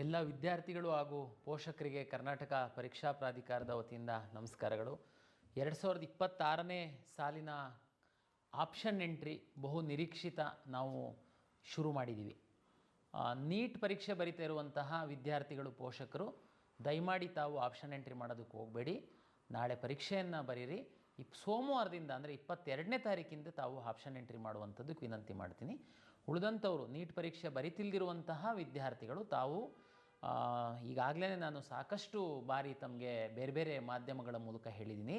ಎಲ್ಲ ವಿದ್ಯಾರ್ಥಿಗಳು ಹಾಗೂ ಪೋಷಕರಿಗೆ ಕರ್ನಾಟಕ ಪರೀಕ್ಷಾ ಪ್ರಾಧಿಕಾರದ ವತಿಯಿಂದ ನಮಸ್ಕಾರಗಳು. 2026ನೇ ಸಾಲಿನ ಆಪ್ಷನ್ ಎಂಟ್ರಿ ಬಹು ನಿರೀಕ್ಷಿತ ನಾವು ಶುರು ಮಾಡಿದ್ದೀವಿ. ನೀಟ್ ಪರೀಕ್ಷೆ ಬರೀತಾ ಇರುವಂತಹ ವಿದ್ಯಾರ್ಥಿಗಳು ಪೋಷಕರು ದಯಮಾಡಿ ತಾವು ಆಪ್ಷನ್ ಎಂಟ್ರಿ ಮಾಡೋದಕ್ಕೆ ಹೋಗಬೇಡಿ. ನಾಳೆ ಪರೀಕ್ಷೆಯನ್ನು ಬರೀರಿ. ಸೋಮವಾರದಿಂದ ಅಂದರೆ 22ನೇ ತಾರೀಕಿಂದ ತಾವು ಆಪ್ಷನ್ ಎಂಟ್ರಿ ಮಾಡುವಂಥದ್ದಕ್ಕೆ ವಿನಂತಿ ಮಾಡ್ತೀನಿ. ಉಳಿದಂಥವರು ನೀಟ್ ಪರೀಕ್ಷೆ ಬರಿತಿಲ್ದಿರುವಂತಹ ವಿದ್ಯಾರ್ಥಿಗಳು ತಾವು ಈಗಾಗಲೇ ನಾನು ಸಾಕಷ್ಟು ಬಾರಿ ತಮಗೆ ಬೇರೆ ಬೇರೆ ಮಾಧ್ಯಮಗಳ ಮೂಲಕ ಹೇಳಿದ್ದೀನಿ,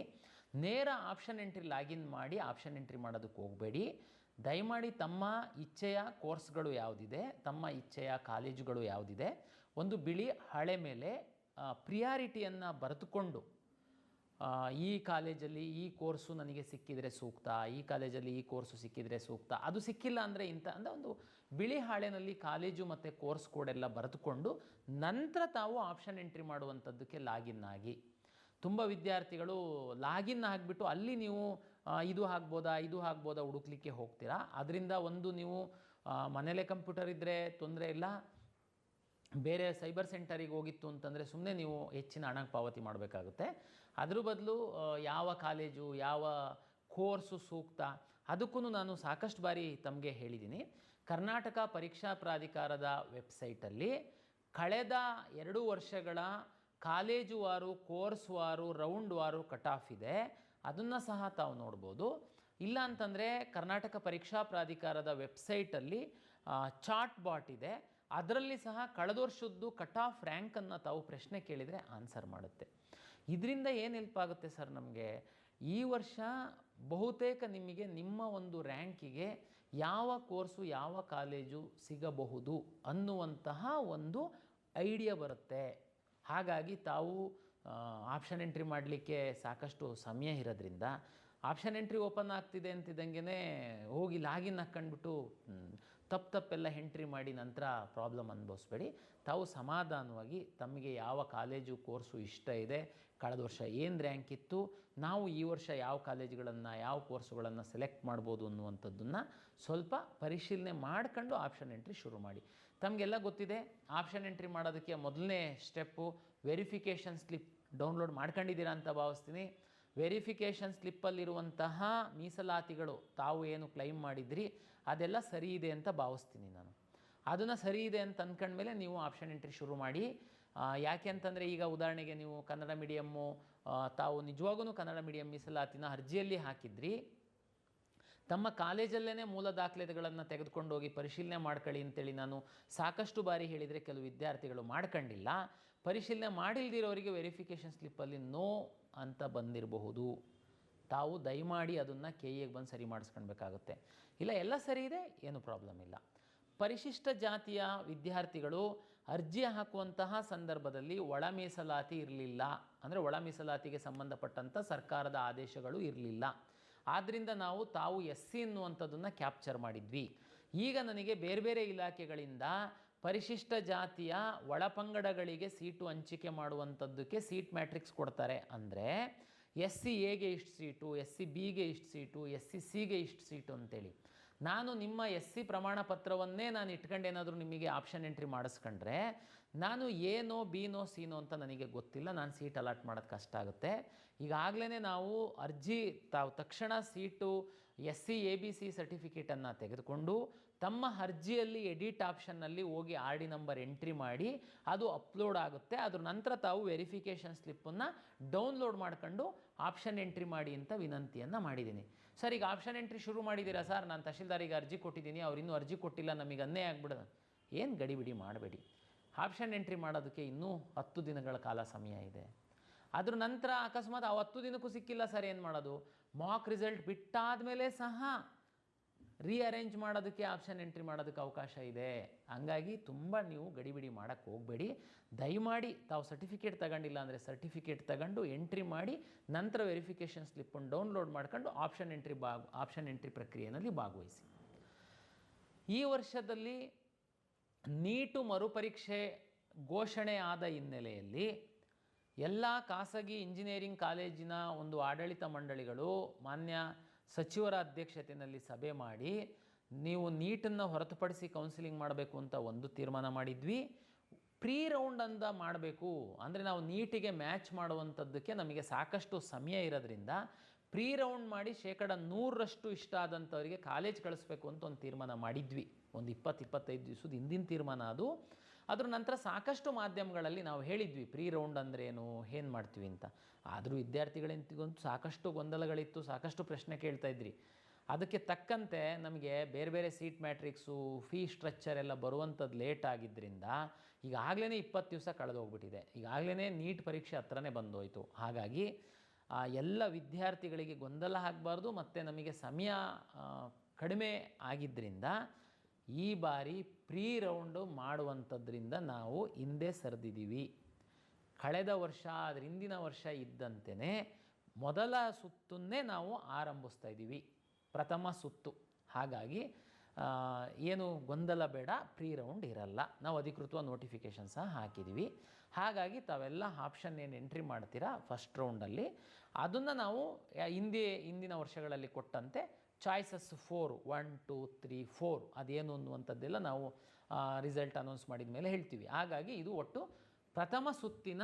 ನೇರ ಆಪ್ಷನ್ ಎಂಟ್ರಿ ಲಾಗಿನ್ ಮಾಡಿ ಆಪ್ಷನ್ ಎಂಟ್ರಿ ಮಾಡೋದಕ್ಕೆ ಹೋಗಬೇಡಿ. ದಯಮಾಡಿ ತಮ್ಮ ಇಚ್ಛೆಯ ಕೋರ್ಸ್ಗಳು ಯಾವುದಿದೆ, ತಮ್ಮ ಇಚ್ಛೆಯ ಕಾಲೇಜುಗಳು ಯಾವುದಿದೆ, ಒಂದು ಬಿಳಿ ಹಾಳೆ ಮೇಲೆ ಪ್ರಿಯಾರಿಟಿಯನ್ನು ಬರೆದುಕೊಂಡು ಈ ಕಾಲೇಜಲ್ಲಿ ಈ ಕೋರ್ಸು ನನಗೆ ಸಿಕ್ಕಿದರೆ ಸೂಕ್ತ, ಈ ಕಾಲೇಜಲ್ಲಿ ಈ ಕೋರ್ಸು ಸಿಕ್ಕಿದರೆ ಸೂಕ್ತ, ಅದು ಸಿಕ್ಕಿಲ್ಲ ಅಂದರೆ ಇಂಥ ಅಂದರೆ ಒಂದು ಬಿಳಿ ಹಾಳೆನಲ್ಲಿ ಕಾಲೇಜು ಮತ್ತು ಕೋರ್ಸ್ ಕೋಡೆಲ್ಲ ಬರೆದುಕೊಂಡು ನಂತರ ತಾವು ಆಪ್ಷನ್ ಎಂಟ್ರಿ ಮಾಡುವಂಥದ್ದಕ್ಕೆ ಲಾಗಿನ್ ಆಗಿ. ತುಂಬ ವಿದ್ಯಾರ್ಥಿಗಳು ಲಾಗಿನ್ ಆಗಿಬಿಟ್ಟು ಅಲ್ಲಿ ನೀವು ಇದು ಆಗ್ಬೋದಾ ಹುಡುಕ್ಲಿಕ್ಕೆ ಹೋಗ್ತೀರಾ. ಅದರಿಂದ ಒಂದು ನೀವು ಮನೇಲೇ ಕಂಪ್ಯೂಟರ್ ಇದ್ದರೆ ತೊಂದರೆ ಇಲ್ಲ, ಬೇರೆ ಸೈಬರ್ ಸೆಂಟರಿಗೆ ಹೋಗಿತ್ತು ಅಂತಂದರೆ ಸುಮ್ಮನೆ ನೀವು ಹೆಚ್ಚಿನ ಹಣ ಪಾವತಿ ಮಾಡಬೇಕಾಗುತ್ತೆ. ಅದ್ರ ಬದಲು ಯಾವ ಕಾಲೇಜು ಯಾವ ಕೋರ್ಸು ಸೂಕ್ತ ಅದಕ್ಕೂ ನಾನು ಸಾಕಷ್ಟು ಬಾರಿ ತಮಗೆ ಹೇಳಿದ್ದೀನಿ. ಕರ್ನಾಟಕ ಪರೀಕ್ಷಾ ಪ್ರಾಧಿಕಾರದ ವೆಬ್ಸೈಟಲ್ಲಿ ಕಳೆದ 2 ವರ್ಷಗಳ ಕಾಲೇಜು ವಾರು, ಕೋರ್ಸ್ ವಾರು, ರೌಂಡ್ ವಾರು ಕಟ್ ಆಫ್ ಇದೆ. ಅದನ್ನು ಸಹ ತಾವು ನೋಡ್ಬೋದು. ಇಲ್ಲ ಅಂತಂದರೆ ಕರ್ನಾಟಕ ಪರೀಕ್ಷಾ ಪ್ರಾಧಿಕಾರದ ವೆಬ್ಸೈಟಲ್ಲಿ ಚಾಟ್ ಬಾಟ್ ಇದೆ, ಅದರಲ್ಲಿ ಸಹ ಕಳೆದ ವರ್ಷದ್ದು ಕಟ್ ಆಫ್ ರ್ಯಾಂಕನ್ನು ತಾವು ಪ್ರಶ್ನೆ ಕೇಳಿದರೆ ಆನ್ಸರ್ ಮಾಡುತ್ತೆ. ಇದರಿಂದ ಏನು ಹೆಲ್ಪ್ ಆಗುತ್ತೆ ಸರ್ ನಮಗೆ, ಈ ವರ್ಷ ಬಹುತೇಕ ನಿಮಗೆ ನಿಮ್ಮ ಒಂದು ರ್ಯಾಂಕಿಗೆ ಯಾವ ಕೋರ್ಸು ಯಾವ ಕಾಲೇಜು ಸಿಗಬಹುದು ಅನ್ನುವಂತಹ ಒಂದು ಐಡಿಯಾ ಬರುತ್ತೆ. ಹಾಗಾಗಿ ತಾವು ಆಪ್ಷನ್ ಎಂಟ್ರಿ ಮಾಡಲಿಕ್ಕೆ ಸಾಕಷ್ಟು ಸಮಯ ಇರೋದ್ರಿಂದ ಆಪ್ಷನ್ ಎಂಟ್ರಿ ಓಪನ್ ಆಗ್ತಿದೆ ಅಂತಿದ್ದಂಗೆ ಹೋಗಿ ಲಾಗಿನ್ ಹಾಕ್ಕೊಂಡ್ಬಿಟ್ಟು ತಪ್ಪೆಲ್ಲ ಎಂಟ್ರಿ ಮಾಡಿ ನಂತರ ಪ್ರಾಬ್ಲಮ್ ಅನುಭವಿಸ್ಬೇಡಿ. ತಾವು ಸಮಾಧಾನವಾಗಿ ತಮಗೆ ಯಾವ ಕಾಲೇಜು ಕೋರ್ಸು ಇಷ್ಟ ಇದೆ, ಕಳೆದ ವರ್ಷ ಏನು ರ್ಯಾಂಕ್ ಇತ್ತು, ನಾವು ಈ ವರ್ಷ ಯಾವ ಕಾಲೇಜುಗಳನ್ನು ಯಾವ ಕೋರ್ಸುಗಳನ್ನು ಸೆಲೆಕ್ಟ್ ಮಾಡ್ಬೋದು ಅನ್ನುವಂಥದ್ದನ್ನು ಸ್ವಲ್ಪ ಪರಿಶೀಲನೆ ಮಾಡ್ಕೊಂಡು ಆಪ್ಷನ್ ಎಂಟ್ರಿ ಶುರು ಮಾಡಿ. ತಮಗೆಲ್ಲ ಗೊತ್ತಿದೆ, ಆಪ್ಷನ್ ಎಂಟ್ರಿ ಮಾಡೋದಕ್ಕೆ ಮೊದಲನೇ ಸ್ಟೆಪ್ಪು ವೆರಿಫಿಕೇಷನ್ ಸ್ಲಿಪ್ ಡೌನ್ಲೋಡ್ ಮಾಡ್ಕೊಂಡಿದ್ದೀರಾ ಅಂತ ಭಾವಿಸ್ತೀನಿ. ವೆರಿಫಿಕೇಷನ್ ಸ್ಲಿಪ್ಪಲ್ಲಿರುವಂತಹ ಮೀಸಲಾತಿಗಳು ತಾವು ಏನು ಕ್ಲೈಮ್ ಮಾಡಿದ್ರಿ ಅದೆಲ್ಲ ಸರಿ ಇದೆ ಅಂತ ಭಾವಿಸ್ತೀನಿ ನಾನು. ಅದನ್ನು ಸರಿ ಇದೆ ಅಂತ ಅಂದ್ಕೊಂಡ್ಮೇಲೆ ನೀವು ಆಪ್ಷನ್ ಎಂಟ್ರಿ ಶುರು ಮಾಡಿ. ಯಾಕೆ ಅಂತಂದರೆ ಈಗ ಉದಾಹರಣೆಗೆ ನೀವು ಕನ್ನಡ ಮೀಡಿಯಮ್ಮು ತಾವು ನಿಜವಾಗೂ ಕನ್ನಡ ಮೀಡಿಯಮ್ ಮೀಸಲಾತಿನ ಅರ್ಜಿಯಲ್ಲಿ ಹಾಕಿದ್ರಿ, ತಮ್ಮ ಕಾಲೇಜಲ್ಲೇ ಮೂಲ ದಾಖಲೆಗಳನ್ನು ತೆಗೆದುಕೊಂಡು ಹೋಗಿ ಪರಿಶೀಲನೆ ಮಾಡ್ಕೊಳ್ಳಿ ಅಂತೇಳಿ ನಾನು ಸಾಕಷ್ಟು ಬಾರಿ ಹೇಳಿದರೆ ಕೆಲವು ವಿದ್ಯಾರ್ಥಿಗಳು ಮಾಡ್ಕೊಂಡಿಲ್ಲ. ಪರಿಶೀಲನೆ ಮಾಡಿಲ್ದಿರೋರಿಗೆ ವೆರಿಫಿಕೇಷನ್ ಸ್ಲಿಪ್ಪಲ್ಲಿ ನೋ ಅಂತ ಬಂದಿರಬಹುದು. ತಾವು ದಯಮಾಡಿ ಅದನ್ನು KEಗೆ ಬಂದು ಸರಿ ಮಾಡಿಸ್ಕೊಳ್ಬೇಕಾಗುತ್ತೆ. ಇಲ್ಲ ಎಲ್ಲ ಸರಿ ಇದೆ, ಏನು ಪ್ರಾಬ್ಲಮ್ ಇಲ್ಲ. ಪರಿಶಿಷ್ಟ ಜಾತಿಯ ವಿದ್ಯಾರ್ಥಿಗಳು ಅರ್ಜಿ ಹಾಕುವಂತಹ ಸಂದರ್ಭದಲ್ಲಿ ಒಳ ಮೀಸಲಾತಿ ಇರಲಿಲ್ಲ, ಅಂದರೆ ಒಳ ಮೀಸಲಾತಿಗೆ ಸಂಬಂಧಪಟ್ಟಂಥ ಸರ್ಕಾರದ ಆದೇಶಗಳು ಇರಲಿಲ್ಲ. ಆದ್ದರಿಂದ ನಾವು ತಾವು SC ಅನ್ನುವಂಥದ್ದನ್ನು ಕ್ಯಾಪ್ಚರ್ ಮಾಡಿದ್ವಿ. ಈಗ ನನಗೆ ಬೇರೆ ಬೇರೆ ಇಲಾಖೆಗಳಿಂದ ಪರಿಶಿಷ್ಟ ಜಾತಿಯ ಒಳಪಂಗಡಗಳಿಗೆ ಸೀಟು ಹಂಚಿಕೆ ಮಾಡುವಂಥದ್ದಕ್ಕೆ ಸೀಟ್ ಮ್ಯಾಟ್ರಿಕ್ಸ್ ಕೊಡ್ತಾರೆ. ಅಂದರೆ SC Aಗೆ ಇಷ್ಟು ಸೀಟು, SC Bಗೆ ಇಷ್ಟು ಸೀಟು, SC Cಗೆ ಇಷ್ಟು ಸೀಟು ಅಂತೇಳಿ. ನಾನು ನಿಮ್ಮ SC ಪ್ರಮಾಣ ಪತ್ರವನ್ನೇ ನಾನು ಇಟ್ಕೊಂಡು ಏನಾದರೂ ನಿಮಗೆ ಆಪ್ಷನ್ ಎಂಟ್ರಿ ಮಾಡಿಸ್ಕೊಂಡ್ರೆ ನಾನು ಏನೋ ಬಿನೋ ಸಿನೋ ಅಂತ ನನಗೆ ಗೊತ್ತಿಲ್ಲ, ನಾನು ಸೀಟ್ ಅಲಾಟ್ ಮಾಡೋದು ಕಷ್ಟ ಆಗುತ್ತೆ. ಈಗಾಗಲೇ ನಾವು ಅರ್ಜಿ ತಾವು ತಕ್ಷಣ ಸೀಟು SC ABC ಸರ್ಟಿಫಿಕೇಟನ್ನು ತೆಗೆದುಕೊಂಡು ತಮ್ಮ ಅರ್ಜಿಯಲ್ಲಿ ಎಡಿಟ್ ಆಪ್ಷನ್ನಲ್ಲಿ ಹೋಗಿ RD ನಂಬರ್ ಎಂಟ್ರಿ ಮಾಡಿ ಅದು ಅಪ್ಲೋಡ್ ಆಗುತ್ತೆ. ಅದ್ರ ನಂತರ ತಾವು ವೆರಿಫಿಕೇಷನ್ ಸ್ಲಿಪ್ಪನ್ನು ಡೌನ್ಲೋಡ್ ಮಾಡ್ಕೊಂಡು ಆಪ್ಷನ್ ಎಂಟ್ರಿ ಮಾಡಿ ಅಂತ ವಿನಂತಿಯನ್ನು ಮಾಡಿದ್ದೀನಿ. ಸರ್ ಈಗ ಆಪ್ಷನ್ ಎಂಟ್ರಿ ಶುರು ಮಾಡಿದ್ದೀರಾ ಸರ್, ನಾನು ತಹಶೀಲ್ದಾರಿಗೆ ಅರ್ಜಿ ಕೊಟ್ಟಿದ್ದೀನಿ, ಅವ್ರು ಇನ್ನೂ ಅರ್ಜಿ ಕೊಟ್ಟಿಲ್ಲ, ನಮಗೆ ಅನ್ನೇ ಆಗ್ಬಿಡೋದು. ಏನು ಗಡಿಬಿಡಿ ಮಾಡಬೇಡಿ. ಆಪ್ಷನ್ ಎಂಟ್ರಿ ಮಾಡೋದಕ್ಕೆ ಇನ್ನೂ 10 ದಿನಗಳ ಕಾಲ ಸಮಯ ಇದೆ. ಅದ್ರ ನಂತರ ಅಕಸ್ಮಾತ್ 10 ದಿನಕ್ಕೂ ಸಿಕ್ಕಿಲ್ಲ ಸರ್, ಏನು ಮಾಡೋದು? ಮಾಕ್ ರಿಸಲ್ಟ್ ಬಿಟ್ಟಾದ ಮೇಲೆ ಸಹ ರೀಅರೇಂಜ್ ಮಾಡೋದಕ್ಕೆ ಆಪ್ಷನ್ ಎಂಟ್ರಿ ಮಾಡೋದಕ್ಕೆ ಅವಕಾಶ ಇದೆ. ಹಂಗಾಗಿ ತುಂಬ ನೀವು ಗಡಿಬಿಡಿ ಮಾಡೋಕ್ಕೆ ಹೋಗಬೇಡಿ. ದಯಮಾಡಿ ತಾವು ಸರ್ಟಿಫಿಕೇಟ್ ತಗೊಂಡಿಲ್ಲ ಅಂದರೆ ಸರ್ಟಿಫಿಕೇಟ್ ತಗೊಂಡು ಎಂಟ್ರಿ ಮಾಡಿ ನಂತರ ವೆರಿಫಿಕೇಷನ್ ಸ್ಲಿಪ್ಪನ್ನು ಡೌನ್ಲೋಡ್ ಮಾಡ್ಕೊಂಡು ಆಪ್ಷನ್ ಎಂಟ್ರಿ ಪ್ರಕ್ರಿಯೆಯಲ್ಲಿ ಭಾಗವಹಿಸಿ. ಈ ವರ್ಷದಲ್ಲಿ ನೀಟು ಮರುಪರೀಕ್ಷೆ ಘೋಷಣೆ ಆದ ಹಿನ್ನೆಲೆಯಲ್ಲಿ ಎಲ್ಲ ಖಾಸಗಿ ಇಂಜಿನಿಯರಿಂಗ್ ಕಾಲೇಜಿನ ಒಂದು ಆಡಳಿತ ಮಂಡಳಿಗಳು ಮಾನ್ಯ ಸಚಿವರ ಅಧ್ಯಕ್ಷತೆಯಲ್ಲಿ ಸಭೆ ಮಾಡಿ ನೀವು ನೀಟನ್ನು ಹೊರತುಪಡಿಸಿ ಕೌನ್ಸಿಲಿಂಗ್ ಮಾಡಬೇಕು ಅಂತ ಒಂದು ತೀರ್ಮಾನ ಮಾಡಿದ್ವಿ. ಪ್ರೀ ರೌಂಡ್ ಅಂತ ಮಾಡಬೇಕು ಅಂದರೆ ನಾವು ನೀಟಿಗೆ ಮ್ಯಾಚ್ ಮಾಡುವಂಥದ್ದಕ್ಕೆ ನಮಗೆ ಸಾಕಷ್ಟು ಸಮಯ ಇರೋದ್ರಿಂದ ಪ್ರೀ ರೌಂಡ್ ಮಾಡಿ 100% ಇಷ್ಟ ಆದಂಥವರಿಗೆ ಕಾಲೇಜ್ ಕಳಿಸ್ಬೇಕು ಅಂತ ಒಂದು ತೀರ್ಮಾನ ಮಾಡಿದ್ವಿ. ಒಂದು 20-25 ದಿವಸದ ಹಿಂದಿನ ತೀರ್ಮಾನ ಅದು. ಅದ್ರ ನಂತರ ಸಾಕಷ್ಟು ಮಾಧ್ಯಮಗಳಲ್ಲಿ ನಾವು ಹೇಳಿದ್ವಿ ಪ್ರೀ ರೌಂಡ್ ಅಂದ್ರೇನು, ಏನು ಮಾಡ್ತೀವಿ ಅಂತ. ಆದರೂ ವಿದ್ಯಾರ್ಥಿಗಳಿಗಂತೂ ಸಾಕಷ್ಟು ಗೊಂದಲಗಳಿತ್ತು, ಸಾಕಷ್ಟು ಪ್ರಶ್ನೆ ಕೇಳ್ತಾಯಿದ್ರಿ. ಅದಕ್ಕೆ ತಕ್ಕಂತೆ ನಮಗೆ ಬೇರೆ ಬೇರೆ ಸೀಟ್ ಮ್ಯಾಟ್ರಿಕ್ಸು, ಫೀ ಸ್ಟ್ರಕ್ಚರ್ ಎಲ್ಲ ಬರುವಂಥದ್ದು ಲೇಟ್ ಆಗಿದ್ದರಿಂದ ಈಗಾಗಲೇ 20 ದಿವಸ ಕಳೆದೋಗ್ಬಿಟ್ಟಿದೆ. ಈಗಾಗಲೇ ನೀಟ್ ಪರೀಕ್ಷೆ ಹತ್ರನೇ ಬಂದೋಯ್ತು. ಹಾಗಾಗಿ ಎಲ್ಲ ವಿದ್ಯಾರ್ಥಿಗಳಿಗೆ ಗೊಂದಲ ಆಗಬಾರ್ದು ಮತ್ತು ನಮಗೆ ಸಮಯ ಕಡಿಮೆ ಆಗಿದ್ದರಿಂದ ಈ ಬಾರಿ ಪ್ರೀ ರೌಂಡು ಮಾಡುವಂಥದ್ರಿಂದ ನಾವು ಹಿಂದೆ ಸರಿದಿದ್ದೀವಿ. ಕಳೆದ ವರ್ಷ ಅದರ ಹಿಂದಿನ ವರ್ಷ ಇದ್ದಂತೆಯೇ ಮೊದಲ ಸುತ್ತನ್ನೇ ನಾವು ಆರಂಭಿಸ್ತಾ ಇದ್ದೀವಿ, ಪ್ರಥಮ ಸುತ್ತು. ಹಾಗಾಗಿ ಏನು ಗೊಂದಲ ಬೇಡ, ಪ್ರೀ ರೌಂಡ್ ಇರಲ್ಲ. ನಾವು ಅಧಿಕೃತವಾದ ನೋಟಿಫಿಕೇಷನ್ ಸಹ ಹಾಕಿದ್ದೀವಿ. ಹಾಗಾಗಿ ತಾವೆಲ್ಲ ಆಪ್ಷನ್ ಏನು ಎಂಟ್ರಿ ಮಾಡ್ತೀರಾ ಫಸ್ಟ್ ರೌಂಡಲ್ಲಿ, ಅದನ್ನು ನಾವು ಹಿಂದಿನ ವರ್ಷಗಳಲ್ಲಿ ಕೊಟ್ಟಂತೆ ಚಾಯ್ಸಸ್ 4 1 2 3 4 ಅದೇನು ಅನ್ನುವಂಥದ್ದೆಲ್ಲ ನಾವು ರಿಸಲ್ಟ್ ಅನೌನ್ಸ್ ಮಾಡಿದ ಮೇಲೆ ಹೇಳ್ತೀವಿ. ಹಾಗಾಗಿ ಇದು ಒಟ್ಟು ಪ್ರಥಮ ಸುತ್ತಿನ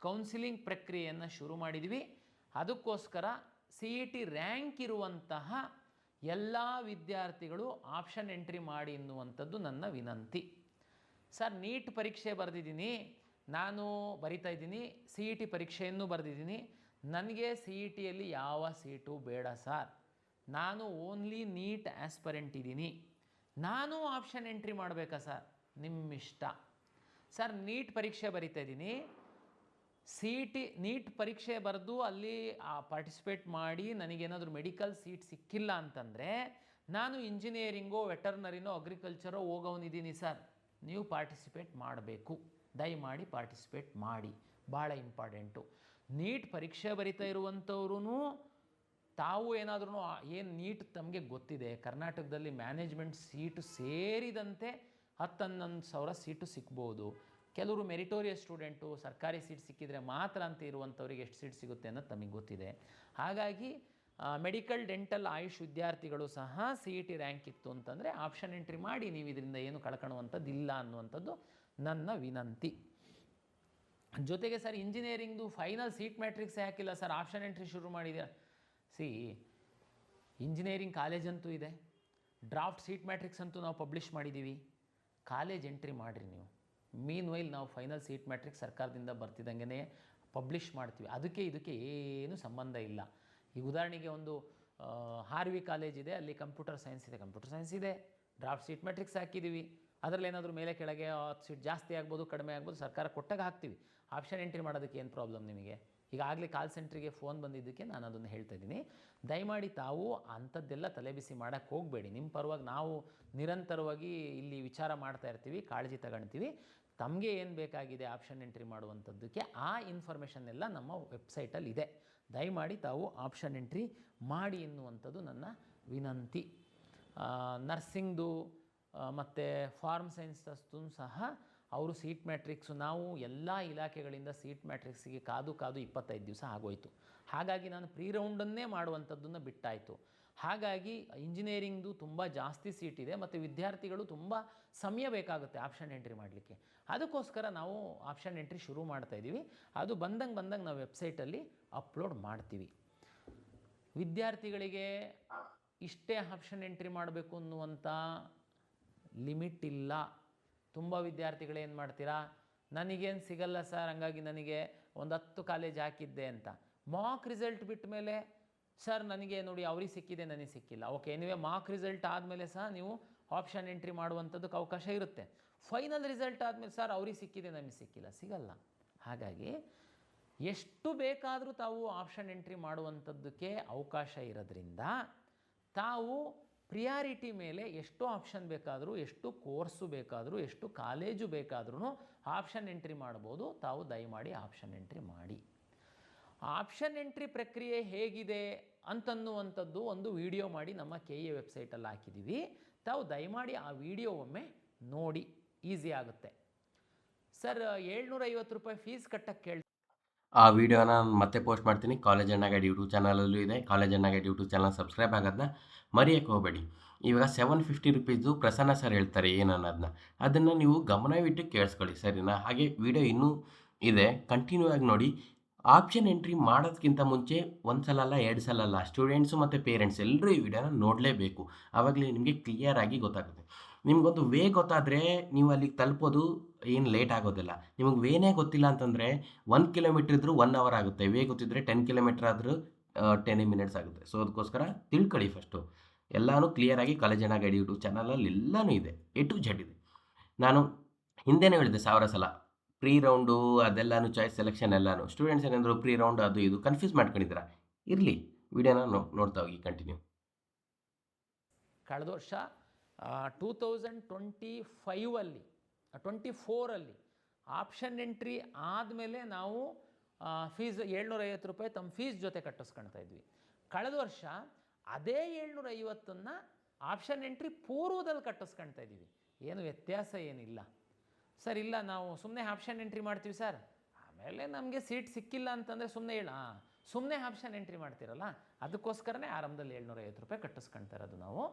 ಕೌನ್ಸಿಲಿಂಗ್ ಪ್ರಕ್ರಿಯೆಯನ್ನು ಶುರು ಮಾಡಿದ್ವಿ. ಅದಕ್ಕೋಸ್ಕರ CET ರ್ಯಾಂಕ್ ಇರುವಂತಹ ಎಲ್ಲ ವಿದ್ಯಾರ್ಥಿಗಳು ಆಪ್ಷನ್ ಎಂಟ್ರಿ ಮಾಡಿ ಎನ್ನುವಂಥದ್ದು ನನ್ನ ವಿನಂತಿ. ಸರ್, ನೀಟ್ ಪರೀಕ್ಷೆ ಬರೆದಿದ್ದೀನಿ, ನಾನು ಬರಿತಾ ಇದ್ದೀನಿ, CET ಪರೀಕ್ಷೆಯನ್ನು ಬರೆದಿದ್ದೀನಿ, ನನಗೆ CETಯಲ್ಲಿ ಯಾವ ಸೀಟು ಬೇಡ ಸರ್, ನಾನು ಓನ್ಲಿ ನೀಟ್ ಆಸ್ಪರೆಂಟ್ ಇದ್ದೀನಿ, ನಾನು ಆಪ್ಷನ್ ಎಂಟ್ರಿ ಮಾಡಬೇಕಾ ಸರ್? ನಿಮ್ಮಿಷ್ಟ ಸರ್. ನೀಟ್ ಪರೀಕ್ಷೆ ಬರಿತಾ ಇದ್ದೀನಿ, CET ನೀಟ್ ಪರೀಕ್ಷೆ ಬರೆದು ಅಲ್ಲಿ ಪಾರ್ಟಿಸಿಪೇಟ್ ಮಾಡಿ ನನಗೇನಾದರೂ ಮೆಡಿಕಲ್ ಸೀಟ್ ಸಿಕ್ಕಿಲ್ಲ ಅಂತಂದರೆ ನಾನು ಇಂಜಿನಿಯರಿಂಗೋ ವೆಟರ್ನರಿನೋ ಅಗ್ರಿಕಲ್ಚರೋ ಹೋಗೋನಿದ್ದೀನಿ ಸರ್. ನೀವು ಪಾರ್ಟಿಸಿಪೇಟ್ ಮಾಡಬೇಕು, ದಯಮಾಡಿ ಪಾರ್ಟಿಸಿಪೇಟ್ ಮಾಡಿ, ಭಾಳ ಇಂಪಾರ್ಟೆಂಟು. ನೀಟ್ ಪರೀಕ್ಷೆ ಬರಿತಾ ಇರುವಂಥವ್ರೂ ತಾವು ಏನಾದ್ರೂ ಏನು ನೀಟ್ ತಮಗೆ ಗೊತ್ತಿದೆ, ಕರ್ನಾಟಕದಲ್ಲಿ ಮ್ಯಾನೇಜ್ಮೆಂಟ್ ಸೀಟು ಸೇರಿದಂತೆ 10-11 ಸಾವಿರ ಸೀಟು ಸಿಗ್ಬೋದು. ಕೆಲವರು ಮೆರಿಟೋರಿಯಸ್ ಸ್ಟೂಡೆಂಟು, ಸರ್ಕಾರಿ ಸೀಟ್ ಸಿಕ್ಕಿದರೆ ಮಾತ್ರ ಅಂತ ಇರುವಂಥವ್ರಿಗೆ ಎಷ್ಟು ಸೀಟ್ ಸಿಗುತ್ತೆ ಅನ್ನೋದು ತಮಗೆ ಗೊತ್ತಿದೆ. ಹಾಗಾಗಿ ಮೆಡಿಕಲ್, ಡೆಂಟಲ್, ಆಯುಷ್ ವಿದ್ಯಾರ್ಥಿಗಳು ಸಹ CET ರ್ಯಾಂಕ್ ಇತ್ತು ಅಂತಂದರೆ ಆಪ್ಷನ್ ಎಂಟ್ರಿ ಮಾಡಿ, ನೀವು ಇದರಿಂದ ಏನು ಕಳ್ಕೊಳ್ಳುವಂಥದ್ದು ಇಲ್ಲ ಅನ್ನುವಂಥದ್ದು ನನ್ನ ವಿನಂತಿ. ಜೊತೆಗೆ ಸರ್, ಇಂಜಿನಿಯರಿಂಗ್ದು ಫೈನಲ್ ಸೀಟ್ ಮ್ಯಾಟ್ರಿಕ್ಸೇ ಹಾಕಿಲ್ಲ ಸರ್, ಆಪ್ಷನ್ ಎಂಟ್ರಿ ಶುರು ಮಾಡಿದ್ದೀರಾ? ಇಂಜಿನಿಯರಿಂಗ್ ಕಾಲೇಜ್ ಅಂತೂ ಇದೆ, ಡ್ರಾಫ್ಟ್ ಸೀಟ್ ಮ್ಯಾಟ್ರಿಕ್ಸ್ ಅಂತೂ ನಾವು ಪಬ್ಲಿಷ್ ಮಾಡಿದ್ದೀವಿ. ಕಾಲೇಜ್ ಎಂಟ್ರಿ ಮಾಡಿರಿ ನೀವು. ಮೀನ್ ವೈಲ್ ನಾವು ಫೈನಲ್ ಸೀಟ್ ಮ್ಯಾಟ್ರಿಕ್ಸ್ ಸರ್ಕಾರದಿಂದ ಬರ್ತಿದ್ದಂಗೆ ಪಬ್ಲಿಷ್ ಮಾಡ್ತೀವಿ. ಇದಕ್ಕೆ ಏನು ಸಂಬಂಧ ಇಲ್ಲ. ಈಗ ಉದಾಹರಣೆಗೆ ಒಂದು RV ಕಾಲೇಜ್ ಇದೆ, ಅಲ್ಲಿ ಕಂಪ್ಯೂಟರ್ ಸೈನ್ಸ್ ಇದೆ, ಡ್ರಾಫ್ಟ್ ಸೀಟ್ ಮ್ಯಾಟ್ರಿಕ್ಸ್ ಹಾಕಿದ್ದೀವಿ. ಅದರಲ್ಲಿ ಏನಾದರೂ ಮೇಲೆ ಕೆಳಗೆ ಸೀಟ್ ಜಾಸ್ತಿ ಆಗ್ಬೋದು, ಕಡಿಮೆ ಆಗ್ಬೋದು, ಸರ್ಕಾರ ಕೊಟ್ಟಾಗ ಹಾಕ್ತೀವಿ. ಆಪ್ಷನ್ ಎಂಟ್ರಿ ಮಾಡೋದಕ್ಕೆ ಏನು ಪ್ರಾಬ್ಲಮ್ ನಿಮಗೆ? ಈಗಾಗಲೇ ಕಾಲ್ ಸೆಂಟ್ರಿಗೆ ಫೋನ್ ಬಂದಿದ್ದಕ್ಕೆ ನಾನು ಅದನ್ನು ಹೇಳ್ತಾ ಇದ್ದೀನಿ. ದಯಮಾಡಿ ತಾವು ಅಂಥದ್ದೆಲ್ಲ ತಲೆಬಿಸಿ ಮಾಡೋಕ್ಕೆ ಹೋಗಬೇಡಿ. ನಿಮ್ಮ ಪರವಾಗಿ ನಾವು ನಿರಂತರವಾಗಿ ಇಲ್ಲಿ ವಿಚಾರ ಮಾಡ್ತಾ ಇರ್ತೀವಿ, ಕಾಳಜಿ ತಗೊಳ್ತೀವಿ. ತಮಗೆ ಏನು ಬೇಕಾಗಿದೆ ಆಪ್ಷನ್ ಎಂಟ್ರಿ ಮಾಡುವಂಥದ್ದಕ್ಕೆ ಆ ಇನ್ಫಾರ್ಮೇಷನ್ ಎಲ್ಲ ನಮ್ಮ ವೆಬ್ಸೈಟಲ್ಲಿ ಇದೆ. ದಯಮಾಡಿ ತಾವು ಆಪ್ಷನ್ ಎಂಟ್ರಿ ಮಾಡಿ ಎನ್ನುವಂಥದ್ದು ನನ್ನ ವಿನಂತಿ. ನರ್ಸಿಂಗ್ದು ಮತ್ತು ಫಾರ್ಮ್ ಸೈನ್ಸಸ್ದು ಸಹ ಅವರು ಸೀಟ್ ಮ್ಯಾಟ್ರಿಕ್ಸು, ನಾವು ಎಲ್ಲ ಇಲಾಖೆಗಳಿಂದ ಸೀಟ್ ಮ್ಯಾಟ್ರಿಕ್ಸಿಗೆ ಕಾದು 25 ದಿವಸ ಆಗೋಯಿತು. ಹಾಗಾಗಿ ನಾನು ಪ್ರೀ ರೌಂಡನ್ನೇ ಮಾಡುವಂಥದ್ದನ್ನು ಬಿಟ್ಟಾಯಿತು. ಹಾಗಾಗಿ ಇಂಜಿನಿಯರಿಂಗ್ದು ತುಂಬ ಜಾಸ್ತಿ ಸೀಟ್ ಇದೆ ಮತ್ತು ವಿದ್ಯಾರ್ಥಿಗಳು ತುಂಬ ಸಮಯ ಬೇಕಾಗುತ್ತೆ ಆಪ್ಷನ್ ಎಂಟ್ರಿ ಮಾಡಲಿಕ್ಕೆ. ಅದಕ್ಕೋಸ್ಕರ ನಾವು ಆಪ್ಷನ್ ಎಂಟ್ರಿ ಶುರು ಮಾಡ್ತಾಯಿದ್ದೀವಿ. ಅದು ಬಂದಂಗೆ ನಾವು ವೆಬ್ಸೈಟಲ್ಲಿ ಅಪ್ಲೋಡ್ ಮಾಡ್ತೀವಿ. ವಿದ್ಯಾರ್ಥಿಗಳಿಗೆ ಇಷ್ಟೇ ಆಪ್ಷನ್ ಎಂಟ್ರಿ ಮಾಡಬೇಕು ಅನ್ನುವಂಥ ಲಿಮಿಟ್ ಇಲ್ಲ. ತುಂಬ ವಿದ್ಯಾರ್ಥಿಗಳೇನು ಮಾಡ್ತೀರಾ, ನನಗೇನು ಸಿಗಲ್ಲ ಸರ್, ಹಂಗಾಗಿ ನನಗೆ ಒಂದು 10 ಕಾಲೇಜ್ ಹಾಕಿದ್ದೆ ಅಂತ ಮಾಕ್ ರಿಸಲ್ಟ್ ಬಿಟ್ಟ ಮೇಲೆ ಸರ್ ನನಗೆ ನೋಡಿ ಅವ್ರಿಗೆ ಸಿಕ್ಕಿದೆ, ನನಗೆ ಸಿಕ್ಕಿಲ್ಲ. ಓಕೆ, ಎನಿವೆ ಮಾಕ್ ರಿಸಲ್ಟ್ ಆದಮೇಲೆ ಸಹ ನೀವು ಆಪ್ಷನ್ ಎಂಟ್ರಿ ಮಾಡುವಂಥದ್ದಕ್ಕೆ ಅವಕಾಶ ಇರುತ್ತೆ. ಫೈನಲ್ ರಿಸಲ್ಟ್ ಆದಮೇಲೆ ಸರ್ ಅವ್ರಿಗೆ ಸಿಕ್ಕಿದೆ, ನಮಗೆ ಸಿಗಲ್ಲ. ಹಾಗಾಗಿ ಎಷ್ಟು ಬೇಕಾದರೂ ತಾವು ಆಪ್ಷನ್ ಎಂಟ್ರಿ ಮಾಡುವಂಥದ್ದಕ್ಕೆ ಅವಕಾಶ ಇರೋದ್ರಿಂದ ತಾವು ಪ್ರಿಯಾರಿಟಿ ಮೇಲೆ ಎಷ್ಟು ಆಪ್ಷನ್ ಬೇಕಾದರೂ, ಎಷ್ಟು ಕೋರ್ಸು ಬೇಕಾದರೂ, ಎಷ್ಟು ಕಾಲೇಜು ಬೇಕಾದ್ರೂ ಆಪ್ಷನ್ ಎಂಟ್ರಿ ಮಾಡ್ಬೋದು. ತಾವು ದಯಮಾಡಿ ಆಪ್ಷನ್ ಎಂಟ್ರಿ ಮಾಡಿ. ಆಪ್ಷನ್ ಎಂಟ್ರಿ ಪ್ರಕ್ರಿಯೆ ಹೇಗಿದೆ ಅಂತನ್ನುವಂಥದ್ದು ಒಂದು ವಿಡಿಯೋ ಮಾಡಿ ನಮ್ಮ KE ವೆಬ್ಸೈಟಲ್ಲಿ ಹಾಕಿದ್ದೀವಿ. ತಾವು ದಯಮಾಡಿ ಆ ವಿಡಿಯೋ ಒಮ್ಮೆ ನೋಡಿ, ಈಸಿ ಆಗುತ್ತೆ. ಸರ್, 750 ರೂಪಾಯಿ ಫೀಸ್ ಕಟ್ಟಕ್ಕೆ ಆ ವಿಡಿಯೋನ ನಾನು ಮತ್ತೆ ಪೋಸ್ಟ್ ಮಾಡ್ತೀನಿ. ಕಾಲೇಜ್ ಅಣ್ಣಾ ಗೈಡ್ ಯೂಟ್ಯೂಬ್ ಚಾನಲಲ್ಲೂ ಇದೆ. ಕಾಲೇಜ್ ಅಣ್ಣಾ ಗೈಡ್ ಯೂಟ್ಯೂಬ್ ಚಾನಲ್ ಸಬ್ಸ್ಕ್ರೈಬ್ ಆಗೋದನ್ನ ಮರೆಯಕ್ಕೆ ಹೋಗಬೇಡಿ. ಇವಾಗ ₹750 ಪ್ರಸನ್ನ ಸರ್ ಹೇಳ್ತಾರೆ ಏನನ್ನೋದನ್ನ. ಅದನ್ನು ನೀವು ಗಮನವಿಟ್ಟು ಕೇಳಿಸ್ಕೊಳ್ಳಿ ಸರಿನಾ? ಹಾಗೆ ವಿಡಿಯೋ ಇನ್ನೂ ಇದೆ. ಕಂಟಿನ್ಯೂ ಆಗಿ ನೋಡಿ. ಆಪ್ಷನ್ ಎಂಟ್ರಿ ಮಾಡೋದಕ್ಕಿಂತ ಮುಂಚೆ 1 ಸಲ ಅಲ್ಲ, 2 ಸಲ ಅಲ್ಲ. ಸ್ಟೂಡೆಂಟ್ಸು ಮತ್ತು ಪೇರೆಂಟ್ಸ್ ಎಲ್ಲರೂ ಈ ವಿಡಿಯೋನ ನೋಡಲೇಬೇಕು. ಆವಾಗಲೇ ನಿಮಗೆ ಕ್ಲಿಯರ್ ಆಗಿ ಗೊತ್ತಾಗುತ್ತೆ. ನಿಮಗೊಂದು ವೇ ಗೊತ್ತಾದರೆ ನೀವು ಅಲ್ಲಿಗೆ ತಲುಪೋದು ಏನು ಲೇಟ್ ಆಗೋದಿಲ್ಲ. ನಿಮಗೆ ವೇನೇ ಗೊತ್ತಿಲ್ಲ ಅಂತಂದರೆ 1 ಕಿಲೋಮೀಟರ್ ಇದ್ರೂ 1 ಅವರ್ ಆಗುತ್ತೆ. ವೇ ಗೊತ್ತಿದ್ದರೆ 10 ಕಿಲೋಮೀಟರ್ ಆದರೂ 10 ಮಿನಿಟ್ಸ್ ಆಗುತ್ತೆ. ಸೊ ಅದಕ್ಕೋಸ್ಕರ ತಿಳ್ಕೊಳ್ಳಿ ಫಸ್ಟು. ಎಲ್ಲಾನು ಕ್ಲಿಯರ್ ಆಗಿ ಕಾಲೇಜ್ ಅಣ್ಣಾ ಗೈಡ್ ಯೂಟ್ಯೂಬ್ ಚಾನಲಲ್ಲಿ ಎಲ್ಲಾನು ಇದೆ. ಎ ಟು ಝೆಡ್ ಇದೆ. ನಾನು ಹಿಂದೆನೇ ಹೇಳಿದೆ 1000 ಸಲ. ಪ್ರೀ ರೌಂಡು ಅದೆಲ್ಲಾನು ಚಾಯ್ಸ್ ಸೆಲೆಕ್ಷನ್ ಎಲ್ಲಾನು. ಸ್ಟೂಡೆಂಟ್ಸ್ ಏನಂದ್ರು ಪ್ರೀ ರೌಂಡ್ ಅದು ಇದು ಕನ್ಫ್ಯೂಸ್ ಮಾಡ್ಕೊಂಡಿದ್ದೀರಾ. ಇರಲಿ ವಿಡಿಯೋನ ನೋಡ್ತಾ ಹೋಗಿ ಕಂಟಿನ್ಯೂ. ಕಳೆದ ವರ್ಷ 2025ಅಲ್ಲಿ 24ಅಲ್ಲಿ ಆಪ್ಷನ್ ಎಂಟ್ರಿ ಆದಮೇಲೆ ನಾವು ಫೀಸ್ ₹750 ತಮ್ಮ ಫೀಸ್ ಜೊತೆ ಕಟ್ಟಿಸ್ಕೊಳ್ತಾ ಇದ್ವಿ. ಕಳೆದ ವರ್ಷ ಅದೇ 750ನ್ನು ಆಪ್ಷನ್ ಎಂಟ್ರಿ ಪೂರ್ವದಲ್ಲಿ ಕಟ್ಟಿಸ್ಕೊಳ್ತಾ ಇದ್ದೀವಿ. ಏನು ವ್ಯತ್ಯಾಸ ಏನಿಲ್ಲ ಸರ್. ಇಲ್ಲ ನಾವು ಸುಮ್ಮನೆ ಆಪ್ಷನ್ ಎಂಟ್ರಿ ಮಾಡ್ತೀವಿ ಸರ್, ಆಮೇಲೆ ನಮಗೆ ಸೀಟ್ ಸಿಕ್ಕಿಲ್ಲ ಅಂತಂದರೆ ಸುಮ್ಮನೆ ಆಪ್ಷನ್ ಎಂಟ್ರಿ ಮಾಡ್ತೀರಲ್ಲ, ಅದಕ್ಕೋಸ್ಕರನೇ ಆರಂಭದಲ್ಲಿ ₹750 ಕಟ್ಟಿಸ್ಕೊಳ್ತಾ ಇರೋದು ನಾವು.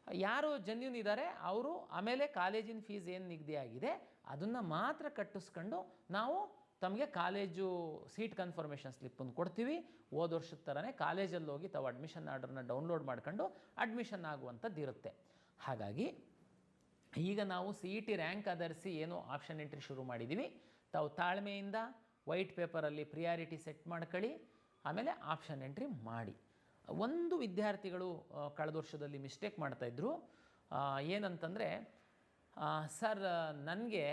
ಯಾರು ಜೆನ್ಯೂನ್ ಇದ್ದಾರೆ ಅವರು ಆಮೇಲೆ ಕಾಲೇಜಿನ ಫೀಸ್ ಏನು ನಿಗದಿ ಆಗಿದೆ ಅದನ್ನು ಮಾತ್ರ ಕಟ್ಟಿಸ್ಕೊಂಡು ನಾವು ತಮಗೆ ಕಾಲೇಜು ಸೀಟ್ ಕನ್ಫರ್ಮೇಷನ್ ಸ್ಲಿಪ್ಪನ್ನು ಕೊಡ್ತೀವಿ. ಹೋದ ವರ್ಷದ ಥರನೇ ಕಾಲೇಜಲ್ಲಿ ಹೋಗಿ ತಾವು ಅಡ್ಮಿಷನ್ ಆರ್ಡರ್ನ ಡೌನ್ಲೋಡ್ ಮಾಡ್ಕೊಂಡು ಅಡ್ಮಿಷನ್ ಆಗುವಂಥದ್ದು ಇರುತ್ತೆ. ಹಾಗಾಗಿ ಈಗ ನಾವು CET ರ್ಯಾಂಕ್ ಆಧರಿಸಿ ಏನು ಆಪ್ಷನ್ ಎಂಟ್ರಿ ಶುರು ಮಾಡಿದ್ದೀವಿ. ತಾವು ತಾಳ್ಮೆಯಿಂದ ವೈಟ್ ಪೇಪರಲ್ಲಿ ಪ್ರಿಯಾರಿಟಿ ಸೆಟ್ ಮಾಡ್ಕೊಳ್ಳಿ, ಆಮೇಲೆ ಆಪ್ಷನ್ ಎಂಟ್ರಿ ಮಾಡಿ. ಒಂದು ವಿದ್ಯಾರ್ಥಿಗಳು ಕಳೆದ ವರ್ಷದಲ್ಲಿ ಮಿಸ್ಟೇಕ್ ಮಾಡ್ತಾಯಿದ್ರು. ಏನಂತಂದರೆ, ಸರ್ ನನಗೆ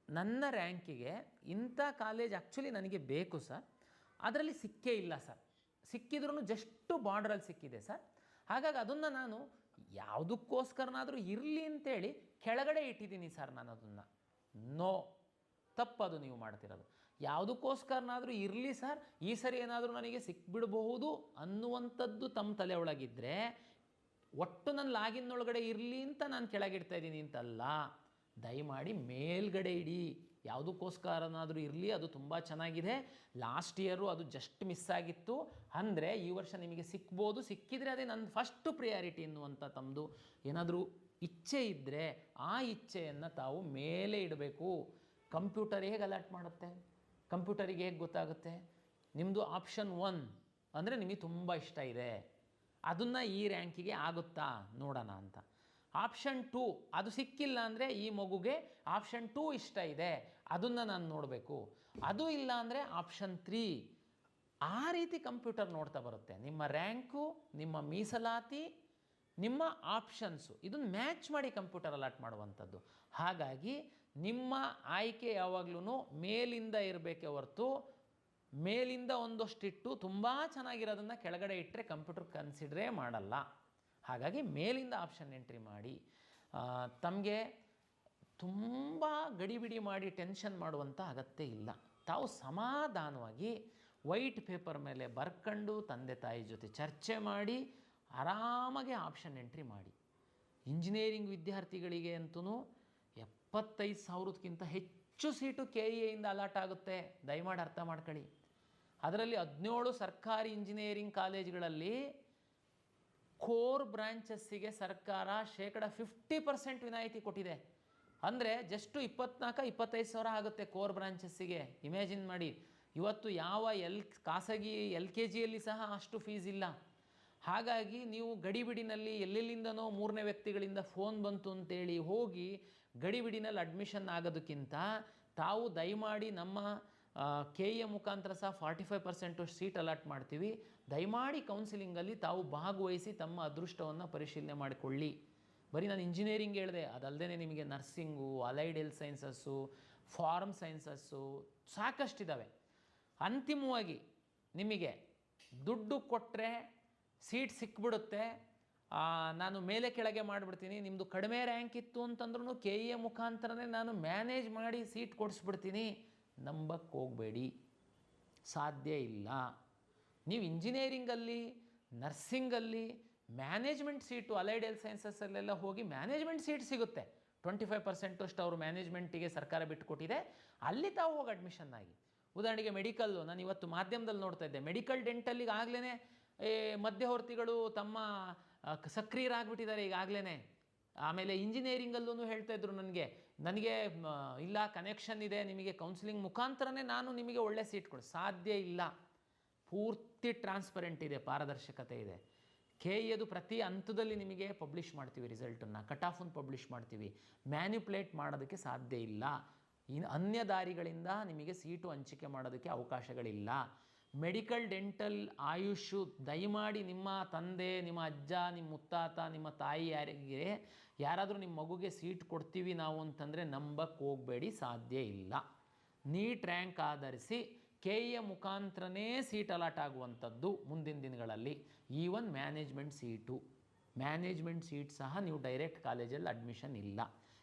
ನನ್ನ ರ್ಯಾಂಕಿಗೆ ಇಂಥ ಕಾಲೇಜ್ ಆ್ಯಕ್ಚುಲಿ ನನಗೆ ಬೇಕು ಸರ್, ಅದರಲ್ಲಿ ಸಿಕ್ಕೇ ಇಲ್ಲ ಸರ್, ಸಿಕ್ಕಿದ್ರೂ ಜಸ್ಟು ಬಾರ್ಡ್ರಲ್ಲಿ ಸಿಕ್ಕಿದೆ ಸರ್, ಹಾಗಾಗಿ ಅದನ್ನು ನಾನು ಯಾವುದಕ್ಕೋಸ್ಕರನಾದರೂ ಇರಲಿ ಅಂತೇಳಿ ಕೆಳಗಡೆ ಇಟ್ಟಿದ್ದೀನಿ ಸರ್ ನಾನು ಅದನ್ನು. ನೋ, ತಪ್ಪದು ನೀವು ಮಾಡ್ತಿರೋದು. ಯಾವುದಕ್ಕೋಸ್ಕರನಾದರೂ ಇರಲಿ ಸರ್, ಈ ಸರಿ ಏನಾದರೂ ನನಗೆ ಸಿಕ್ಬಿಡಬಹುದು ಅನ್ನುವಂಥದ್ದು ತಮ್ಮ ತಲೆ ಒಳಗಿದ್ದರೆ ಒಟ್ಟು ನನ್ನ ಲಾಗಿನ್ ಒಳಗಡೆ ಇರಲಿ ಅಂತ ನಾನು ಕೆಳಗಿಡ್ತಾ ಇದ್ದೀನಿ ಅಂತಲ್ಲ. ದಯಮಾಡಿ ಮೇಲ್ಗಡೆ ಇಡಿ. ಯಾವುದಕ್ಕೋಸ್ಕರನಾದರೂ ಇರಲಿ, ಅದು ತುಂಬ ಚೆನ್ನಾಗಿದೆ. ಲಾಸ್ಟ್ ಇಯರು ಅದು ಜಸ್ಟ್ ಮಿಸ್ ಆಗಿತ್ತು ಅಂದರೆ ಈ ವರ್ಷ ನಿಮಗೆ ಸಿಕ್ಬೋದು. ಸಿಕ್ಕಿದರೆ ಅದೇ ನನ್ನ ಫಸ್ಟು ಪ್ರಿಯಾರಿಟಿ ಎನ್ನುವಂಥ ತಮ್ಮದು ಏನಾದರೂ ಇಚ್ಛೆ ಇದ್ದರೆ ಆ ಇಚ್ಛೆಯನ್ನು ತಾವು ಮೇಲೆ ಇಡಬೇಕು. ಕಂಪ್ಯೂಟರ್ ಹೇಗೆ ಅಲರ್ಟ್ ಮಾಡುತ್ತೆ? ಕಂಪ್ಯೂಟರಿಗೆ ಹೇಗೆ ಗೊತ್ತಾಗುತ್ತೆ? ನಿಮ್ಮದು ಆಪ್ಷನ್ 1 ಅಂದರೆ ನಿಮಗೆ ತುಂಬ ಇಷ್ಟ ಇದೆ, ಅದನ್ನು ಈ ರ್ಯಾಂಕಿಗೆ ಆಗುತ್ತಾ ನೋಡೋಣ ಅಂತ. ಆಪ್ಷನ್ 2 ಅದು ಸಿಕ್ಕಿಲ್ಲ ಅಂದರೆ ಈ ಮಗುಗೆ ಆಪ್ಷನ್ 2 ಇಷ್ಟ ಇದೆ, ಅದನ್ನು ನಾನು ನೋಡಬೇಕು. ಅದು ಇಲ್ಲ ಅಂದರೆ ಆಪ್ಷನ್ 3. ಆ ರೀತಿ ಕಂಪ್ಯೂಟರ್ ನೋಡ್ತಾ ಬರುತ್ತೆ. ನಿಮ್ಮ ರ್ಯಾಂಕು, ನಿಮ್ಮ ಮೀಸಲಾತಿ, ನಿಮ್ಮ ಆಪ್ಷನ್ಸು ಇದನ್ನು ಮ್ಯಾಚ್ ಮಾಡಿ ಕಂಪ್ಯೂಟರ್ ಅಲರ್ಟ್ ಮಾಡುವಂಥದ್ದು. ಹಾಗಾಗಿ ನಿಮ್ಮ ಆಯ್ಕೆ ಯಾವಾಗಲೂ ಮೇಲಿಂದ ಇರಬೇಕೇ ಹೊರತು ಮೇಲಿಂದ ಒಂದಷ್ಟಿಟ್ಟು ತುಂಬ ಚೆನ್ನಾಗಿರೋದನ್ನು ಕೆಳಗಡೆ ಇಟ್ಟರೆ ಕಂಪ್ಯೂಟರ್ ಕನ್ಸಿಡ್ರೇ ಮಾಡಲ್ಲ. ಹಾಗಾಗಿ ಮೇಲಿಂದ ಆಪ್ಷನ್ ಎಂಟ್ರಿ ಮಾಡಿ. ತಮಗೆ ತುಂಬ ಗಡಿಬಿಡಿ ಮಾಡಿ ಟೆನ್ಷನ್ ಮಾಡುವಂಥ ಅಗತ್ಯ ಇಲ್ಲ. ತಾವು ಸಮಾಧಾನವಾಗಿ ವೈಟ್ ಪೇಪರ್ ಮೇಲೆ ಬರ್ಕೊಂಡು ತಂದೆ ತಾಯಿ ಜೊತೆ ಚರ್ಚೆ ಮಾಡಿ ಆರಾಮಾಗಿ ಆಪ್ಷನ್ ಎಂಟ್ರಿ ಮಾಡಿ. ಇಂಜಿನಿಯರಿಂಗ್ ವಿದ್ಯಾರ್ಥಿಗಳಿಗೆ ಅಂತೂ 75,000ಕ್ಕಿಂತ ಹೆಚ್ಚು ಸೀಟು KEAಯಿಂದ ಅಲಾಟ್ ಆಗುತ್ತೆ. ದಯಮಾಡಿ ಅರ್ಥ ಮಾಡ್ಕೊಳ್ಳಿ. ಅದರಲ್ಲಿ 17 ಸರ್ಕಾರಿ ಇಂಜಿನಿಯರಿಂಗ್ ಕಾಲೇಜುಗಳಲ್ಲಿ ಕೋರ್ ಬ್ರಾಂಚಸ್ಸಿಗೆ ಸರ್ಕಾರ 50% ವಿನಾಯಿತಿ ಕೊಟ್ಟಿದೆ. ಅಂದರೆ ಜಸ್ಟು 24-25 ಸಾವಿರ ಆಗುತ್ತೆ ಕೋರ್ ಬ್ರಾಂಚಸ್ಸಿಗೆ. ಇಮ್ಯಾಜಿನ್ ಮಾಡಿ. ಇವತ್ತು ಯಾವ ಖಾಸಗಿ LKGಯಲ್ಲಿ ಸಹ ಅಷ್ಟು ಫೀಸ್ ಇಲ್ಲ. ಹಾಗಾಗಿ ನೀವು ಗಡಿಬಿಡಿನಲ್ಲಿ ಎಲ್ಲೆಲ್ಲಿಂದನೋ 3ನೇ ವ್ಯಕ್ತಿಗಳಿಂದ ಫೋನ್ ಬಂತು ಅಂತೇಳಿ ಹೋಗಿ ಗಡಿಬಿಡಿನಲ್ಲಿ ಅಡ್ಮಿಷನ್ ಆಗೋದಕ್ಕಿಂತ ತಾವು ದಯಮಾಡಿ ನಮ್ಮ KEA ಮುಖಾಂತರ ಸಹ 45% ಸೀಟ್ ಅಲಾಟ್ ಮಾಡ್ತೀವಿ. ದಯಮಾಡಿ ಕೌನ್ಸಿಲಿಂಗಲ್ಲಿ ತಾವು ಭಾಗವಹಿಸಿ ತಮ್ಮ ಅದೃಷ್ಟವನ್ನು ಪರಿಶೀಲನೆ ಮಾಡಿಕೊಳ್ಳಿ. ಬರೀ ನಾನು ಇಂಜಿನಿಯರಿಂಗ್ ಹೇಳಿದೆ, ಅದಲ್ಲದೆ ನಿಮಗೆ nursing, allied health sciences, pharm sciences ಸಾಕಷ್ಟಿದ್ದಾವೆ. ಅಂತಿಮವಾಗಿ ನಿಮಗೆ ದುಡ್ಡು ಕೊಟ್ಟರೆ ಸೀಟ್ ಸಿಕ್ಬಿಡುತ್ತೆ. ನಾನು ಮೇಲೆ ಕೆಳಗೆ ಮಾಡಿಬಿಡ್ತೀನಿ, ನಿಮ್ಮದು ಕಡಿಮೆ ರ್ಯಾಂಕ್ ಇತ್ತು ಅಂತಂದ್ರೂ KEA ಮುಖಾಂತರನೇ ನಾನು ಮ್ಯಾನೇಜ್ ಮಾಡಿ ಸೀಟ್ ಕೊಡಿಸ್ಬಿಡ್ತೀನಿ. ನಂಬಕ್ಕೆ ಹೋಗಬೇಡಿ, ಸಾಧ್ಯ ಇಲ್ಲ. ನೀವು ಇಂಜಿನಿಯರಿಂಗಲ್ಲಿ, ನರ್ಸಿಂಗಲ್ಲಿ ಮ್ಯಾನೇಜ್ಮೆಂಟ್ ಸೀಟು, ಅಲೈಡ್ ಹೆಲ್ತ್ ಸೈನ್ಸಸ್ಸಲ್ಲೆಲ್ಲ ಹೋಗಿ ಮ್ಯಾನೇಜ್ಮೆಂಟ್ ಸೀಟ್ ಸಿಗುತ್ತೆ. 25% ಅಷ್ಟು ಅವರು ಮ್ಯಾನೇಜ್ಮೆಂಟಿಗೆ ಸರ್ಕಾರ ಬಿಟ್ಟುಕೊಟ್ಟಿದೆ. ಅಲ್ಲಿ ತಾವು ಹೋಗಿ ಅಡ್ಮಿಷನ್ ಆಗಿ. ಉದಾಹರಣೆಗೆ ಮೆಡಿಕಲ್ಲು, ನಾನು ಇವತ್ತು ಮಾಧ್ಯಮದಲ್ಲಿ ನೋಡ್ತಾ ಇದ್ದೆ, ಮೆಡಿಕಲ್ ಡೆಂಟಲ್ಲಿಗೆ ಆಗಲೇ ಮಧ್ಯವರ್ತಿಗಳು ತಮ್ಮ ಸಕ್ರಿಯರಾಗ್ಬಿಟ್ಟಿದ್ದಾರೆ ಈಗಾಗಲೇ. ಆಮೇಲೆ ಇಂಜಿನಿಯರಿಂಗಲ್ಲೂ ಹೇಳ್ತಾ ಇದ್ರು ನನಗೆ ಇಲ್ಲ ಕನೆಕ್ಷನ್ ಇದೆ, ನಿಮಗೆ ಕೌನ್ಸಿಲಿಂಗ್ ಮುಖಾಂತರನೇ ನಾನು ನಿಮಗೆ ಒಳ್ಳೆ ಸೀಟ್ ಕೊಡಿ. ಸಾಧ್ಯ ಇಲ್ಲ. ಪೂರ್ತಿ ಟ್ರಾನ್ಸ್ಪರೆಂಟ್ ಇದೆ, ಪಾರದರ್ಶಕತೆ ಇದೆ. KEದು ಪ್ರತಿ ಹಂತದಲ್ಲಿ ನಿಮಗೆ ಪಬ್ಲಿಷ್ ಮಾಡ್ತೀವಿ, ರಿಸಲ್ಟನ್ನು ಕಟ್ ಆಫನ್ನು ಪಬ್ಲಿಷ್ ಮಾಡ್ತೀವಿ. ಮ್ಯಾನ್ಯುಪ್ಲೇಟ್ ಮಾಡೋದಕ್ಕೆ ಸಾಧ್ಯ ಇಲ್ಲ. ಅನ್ಯ ದಾರಿಗಳಿಂದ ನಿಮಗೆ ಸೀಟು ಹಂಚಿಕೆ ಮಾಡೋದಕ್ಕೆ ಅವಕಾಶಗಳಿಲ್ಲ. ಮೆಡಿಕಲ್ ಡೆಂಟಲ್ ಆಯುಷು ದಯಮಾಡಿ ನಿಮ್ಮ ತಂದೆ, ನಿಮ್ಮ ಅಜ್ಜ, ನಿಮ್ಮ ಮುತ್ತಾತ, ನಿಮ್ಮ ತಾಯಿ ಯಾರಾದರೂ ನಿಮ್ಮ ಮಗುಗೆ ಸೀಟ್ ಕೊಡ್ತೀವಿ ನಾವು ಅಂತಂದರೆ ನಂಬಕ್ಕೆ ಹೋಗಬೇಡಿ, ಸಾಧ್ಯ ಇಲ್ಲ. ನೀಟ್ ರ್ಯಾಂಕ್ ಆಧರಿಸಿ KEಯ ಮುಖಾಂತರನೇ ಸೀಟ್ ಅಲಾಟ್ ಆಗುವಂಥದ್ದು ಮುಂದಿನ ದಿನಗಳಲ್ಲಿ. ಈವನ್ ಮ್ಯಾನೇಜ್ಮೆಂಟ್ ಸೀಟ್ ಸಹ ನೀವು ಡೈರೆಕ್ಟ್ ಕಾಲೇಜಲ್ಲಿ ಅಡ್ಮಿಷನ್ ಇಲ್ಲ.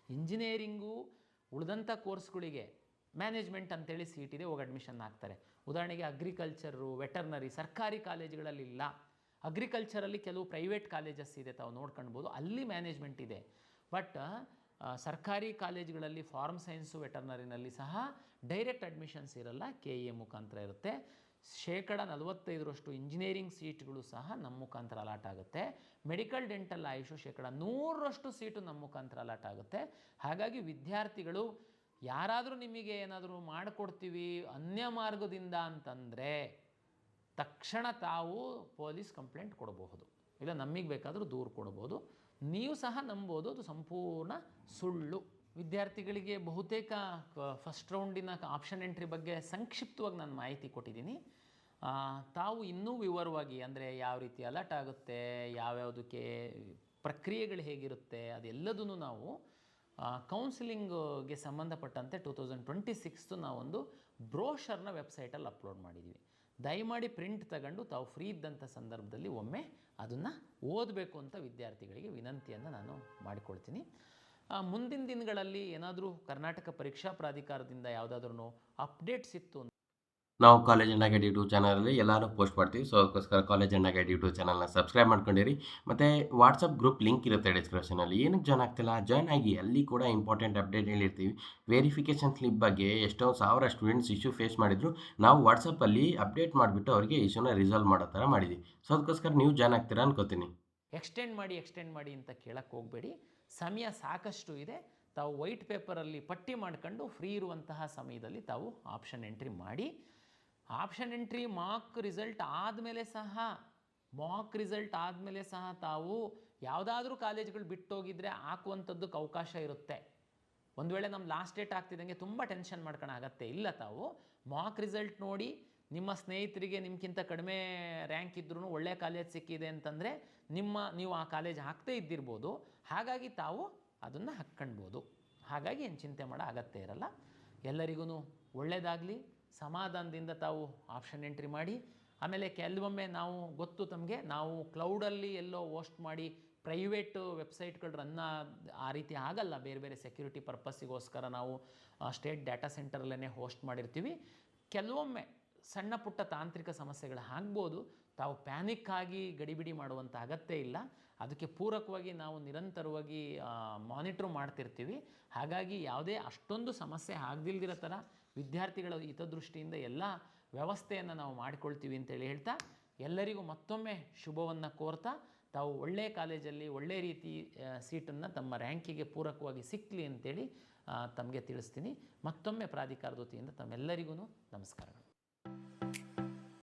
ಇಂಜಿನಿಯರಿಂಗು ಉಳಿದಂಥ ಕೋರ್ಸ್ಗಳಿಗೆ ಮ್ಯಾನೇಜ್ಮೆಂಟ್ ಅಂತೇಳಿ ಸೀಟ್ ಇದೆ, ಹೋಗಿ ಅಡ್ಮಿಷನ್ ಆಗ್ತಾರೆ. ಉದಾಹರಣೆಗೆ ಅಗ್ರಿಕಲ್ಚರು, ವೆಟರ್ನರಿ ಸರ್ಕಾರಿ ಕಾಲೇಜುಗಳಲ್ಲಿ ಇಲ್ಲ. ಅಗ್ರಿಕಲ್ಚರಲ್ಲಿ ಕೆಲವು ಪ್ರೈವೇಟ್ ಕಾಲೇಜಸ್ ಇದೆ, ತಾವು ನೋಡ್ಕೊಳ್ಬೋದು, ಅಲ್ಲಿ ಮ್ಯಾನೇಜ್ಮೆಂಟ್ ಇದೆ. ಬಟ್ ಸರ್ಕಾರಿ ಕಾಲೇಜುಗಳಲ್ಲಿ ಫಾರ್ಮ್ ಸೈನ್ಸು, ವೆಟರ್ನರಿನಲ್ಲಿ ಸಹ ಡೈರೆಕ್ಟ್ ಅಡ್ಮಿಷನ್ಸ್ ಇರಲ್ಲ, KE ಮುಖಾಂತರ ಇರುತ್ತೆ. 45% ಇಂಜಿನಿಯರಿಂಗ್ ಸೀಟ್ಗಳು ಸಹ ನಮ್ಮ ಮುಖಾಂತರ ಅಲಾಟ್ ಆಗುತ್ತೆ. ಮೆಡಿಕಲ್ ಡೆಂಟಲ್ ಆಯುಷು 100% ಸೀಟು ನಮ್ಮ ಮುಖಾಂತರ ಅಲಾಟ್ ಆಗುತ್ತೆ. ಹಾಗಾಗಿ ವಿದ್ಯಾರ್ಥಿಗಳು ಯಾರಾದರೂ ನಿಮಗೆ ಏನಾದರೂ ಮಾಡಿಕೊಡ್ತೀವಿ ಅನ್ಯ ಮಾರ್ಗದಿಂದ ಅಂತಂದರೆ ತಕ್ಷಣ ತಾವು ಪೊಲೀಸ್ ಕಂಪ್ಲೇಂಟ್ ಕೊಡಬಹುದು, ಇಲ್ಲ ನಮಗೆ ಬೇಕಾದರೂ ದೂರು ಕೊಡ್ಬೋದು. ನೀವು ಸಹ ನಂಬೋದು ಅದು ಸಂಪೂರ್ಣ ಸುಳ್ಳು. ವಿದ್ಯಾರ್ಥಿಗಳಿಗೆ ಬಹುತೇಕ ಫಸ್ಟ್ ರೌಂಡಿನ ಆಪ್ಷನ್ ಎಂಟ್ರಿ ಬಗ್ಗೆ ಸಂಕ್ಷಿಪ್ತವಾಗಿ ನಾನು ಮಾಹಿತಿ ಕೊಟ್ಟಿದ್ದೀನಿ. ತಾವು ಇನ್ನೂ ವಿವರವಾಗಿ ಅಂದರೆ ಯಾವ ರೀತಿ ಅಲರ್ಟ್ ಆಗುತ್ತೆ, ಯಾವ್ಯಾವುದಕ್ಕೆ ಪ್ರಕ್ರಿಯೆಗಳು ಹೇಗಿರುತ್ತೆ, ಅದೆಲ್ಲದೂ ನಾವು ಕೌನ್ಸಿಲಿಂಗ್ಗೆ ಸಂಬಂಧಪಟ್ಟಂತೆ 2026 ನಾವೊಂದು ಬ್ರೋಷರ್ನ ವೆಬ್ಸೈಟಲ್ಲಿ ಅಪ್ಲೋಡ್ ಮಾಡಿದ್ದೀವಿ. ದಯಮಾಡಿ ಪ್ರಿಂಟ್ ತಗೊಂಡು ತಾವು ಫ್ರೀ ಇದ್ದಂಥ ಸಂದರ್ಭದಲ್ಲಿ ಒಮ್ಮೆ ಅದನ್ನು ಓದಬೇಕು ಅಂತ ವಿದ್ಯಾರ್ಥಿಗಳಿಗೆ ವಿನಂತಿಯನ್ನು ನಾನು ಮಾಡಿಕೊಳ್ತೀನಿ. ಮುಂದಿನ ದಿನಗಳಲ್ಲಿ ಏನಾದರೂ ಕರ್ನಾಟಕ ಪರೀಕ್ಷಾ ಪ್ರಾಧಿಕಾರದಿಂದ ಯಾವುದಾದ್ರೂ ಅಪ್ಡೇಟ್ಸ್ ಇತ್ತು ನಾವು ಕಾಲೇಜ್ ಅಣ್ಣ ಗೈಡ್ ಯೂಟ್ಯೂಬ್ ಚಾನಲಲ್ಲಿ ಎಲ್ಲರೂ ಪೋಸ್ಟ್ ಮಾಡ್ತೀವಿ. ಸೊ ಅದಕ್ಕೋಸ್ಕರ ಕಾಲೇಜ್ ಅಣ್ಣ ಗೈಡ್ ಯೂಟ್ಯೂಬ್ ಚಾನಲ್ನ ಸಬ್ಸ್ಕ್ರೈಬ್ ಮಾಡ್ಕೊಂಡಿರಿ. ಮತ್ತು ವಾಟ್ಸಪ್ ಗ್ರೂಪ್ ಲಿಂಕ್ ಇರುತ್ತೆ ಡಿಸ್ಕ್ರಿಪ್ಷನಲ್ಲಿ. ಏನಕ್ಕೆ ಜಾಯ್ನ್ ಆಗ್ತಿಲ್ಲ, ಜಾಯ್ನ್ ಆಗಿ. ಅಲ್ಲಿ ಕೂಡ ಇಂಪಾರ್ಟೆಂಟ್ ಅಪ್ಡೇಟ್ ಹೇಳಿರ್ತೀವಿ. ವೆರಿಫಿಕೇಷನ್ ಸ್ಲಿಪ್ ಬಗ್ಗೆ ಎಷ್ಟೋ 1000 ಸ್ಟೂಡೆಂಟ್ಸ್ ಇಶ್ಯೂ ಫೇಸ್ ಮಾಡಿದ್ರು, ನಾವು ವಾಟ್ಸಪ್ಪಲ್ಲಿ ಅಪ್ಡೇಟ್ ಮಾಡಿಬಿಟ್ಟು ಅವರಿಗೆ ಇಶ್ಯೂನ ರಿಸಾಲ್ವ್ ಮಾಡೋ ಥರ ಮಾಡಿದ್ವಿ. ಸೊ ಅದಕ್ಕೋಸ್ಕರ ನೀವು ಜಾಯ್ನ್ ಆಗ್ತೀರಾ ಅನ್ಕೋತೀನಿ. ಎಕ್ಸ್ಟೆಂಡ್ ಮಾಡಿ ಅಂತ ಕೇಳಕ್ಕೆ ಹೋಗಬೇಡಿ, ಸಮಯ ಸಾಕಷ್ಟು ಇದೆ. ತಾವು ವೈಟ್ ಪೇಪರಲ್ಲಿ ಪಟ್ಟಿ ಮಾಡ್ಕೊಂಡು ಫ್ರೀ ಇರುವಂತಹ ಸಮಯದಲ್ಲಿ ತಾವು ಆಪ್ಷನ್ ಎಂಟ್ರಿ ಮಾಡಿ. ಆಪ್ಷನ್ ಎಂಟ್ರಿ ಮಾಕ್ ರಿಸಲ್ಟ್ ಆದಮೇಲೆ ಸಹ ತಾವು ಯಾವುದಾದ್ರೂ ಕಾಲೇಜ್ಗಳು ಬಿಟ್ಟೋಗಿದ್ರೆ ಹಾಕುವಂಥದ್ದಕ್ಕೆ ಅವಕಾಶ ಇರುತ್ತೆ. ಒಂದು ವೇಳೆ ನಮ್ಮ ಲಾಸ್ಟ್ ಡೇಟ್ ಆಗ್ತಿದ್ದಂಗೆ ತುಂಬ ಟೆನ್ಷನ್ ಮಾಡ್ಕೊಳ್ಳೋ ಅಗತ್ಯ ಇಲ್ಲ. ತಾವು ಮಾಕ್ ರಿಸಲ್ಟ್ ನೋಡಿ ನಿಮ್ಮ ಸ್ನೇಹಿತರಿಗೆ ನಿಮ್ಗಿಂತ ಕಡಿಮೆ ರ್ಯಾಂಕ್ ಇದ್ರೂ ಒಳ್ಳೆ ಕಾಲೇಜ್ ಸಿಕ್ಕಿದೆ ಅಂತಂದರೆ ನೀವು ಆ ಕಾಲೇಜ್ ಹಾಕ್ತೇ ಇದ್ದಿರ್ಬೋದು. ಹಾಗಾಗಿ ತಾವು ಅದನ್ನು ಹಾಕ್ಕೊಳ್ಬೋದು. ಹಾಗಾಗಿ ಏನು ಚಿಂತೆ ಮಾಡೋ ಅಗತ್ಯ ಇರಲ್ಲ. ಎಲ್ಲರಿಗೂ ಒಳ್ಳೆಯದಾಗಲಿ. ಸಮಾಧಾನದಿಂದ ತಾವು ಆಪ್ಷನ್ ಎಂಟ್ರಿ ಮಾಡಿ. ಆಮೇಲೆ ಕೆಲವೊಮ್ಮೆ ಗೊತ್ತು ತಮಗೆ, ನಾವು ಕ್ಲೌಡಲ್ಲಿ ಎಲ್ಲೋ ಹೋಸ್ಟ್ ಮಾಡಿ ಪ್ರೈವೇಟು ವೆಬ್ಸೈಟ್ಗಳು ರನ್ನ ಆ ರೀತಿ ಆಗಲ್ಲ. ಬೇರೆ ಬೇರೆ ಸೆಕ್ಯೂರಿಟಿ ಪರ್ಪಸ್ಸಿಗೋಸ್ಕರ ನಾವು ಸ್ಟೇಟ್ ಡಾಟಾ ಸೆಂಟರಲ್ಲೇ ಹೋಸ್ಟ್ ಮಾಡಿರ್ತೀವಿ. ಕೆಲವೊಮ್ಮೆ ಸಣ್ಣ ಪುಟ್ಟ ತಾಂತ್ರಿಕ ಸಮಸ್ಯೆಗಳು ಆಗ್ಬೋದು. ತಾವು ಪ್ಯಾನಿಕ್ ಆಗಿ ಗಡಿಬಿಡಿ ಮಾಡುವಂಥ ಅಗತ್ಯ ಇಲ್ಲ. ಅದಕ್ಕೆ ಪೂರಕವಾಗಿ ನಾವು ನಿರಂತರವಾಗಿ ಮಾನಿಟ್ರ್ ಮಾಡ್ತಿರ್ತೀವಿ. ಹಾಗಾಗಿ ಯಾವುದೇ ಅಷ್ಟೊಂದು ಸಮಸ್ಯೆ ಆಗದಿಲ್ದಿರೋ ಥರ ವಿದ್ಯಾರ್ಥಿಗಳ ಹಿತದೃಷ್ಟಿಯಿಂದ ಎಲ್ಲ ವ್ಯವಸ್ಥೆಯನ್ನು ನಾವು ಮಾಡಿಕೊಳ್ತೀವಿ ಅಂತೇಳಿ ಹೇಳ್ತಾ, ಎಲ್ಲರಿಗೂ ಮತ್ತೊಮ್ಮೆ ಶುಭವನ್ನು ಕೋರ್ತಾ, ತಾವು ಒಳ್ಳೆಯ ಕಾಲೇಜಲ್ಲಿ ಒಳ್ಳೆಯ ರೀತಿ ಸೀಟನ್ನು ತಮ್ಮ ರ್ಯಾಂಕಿಗೆ ಪೂರಕವಾಗಿ ಸಿಕ್ಕಲಿ ಅಂತೇಳಿ ತಮಗೆ ತಿಳಿಸ್ತೀನಿ. ಮತ್ತೊಮ್ಮೆ ಪ್ರಾಧಿಕಾರದ ವತಿಯಿಂದ ತಮ್ಮೆಲ್ಲರಿಗೂ ನಮಸ್ಕಾರಗಳು.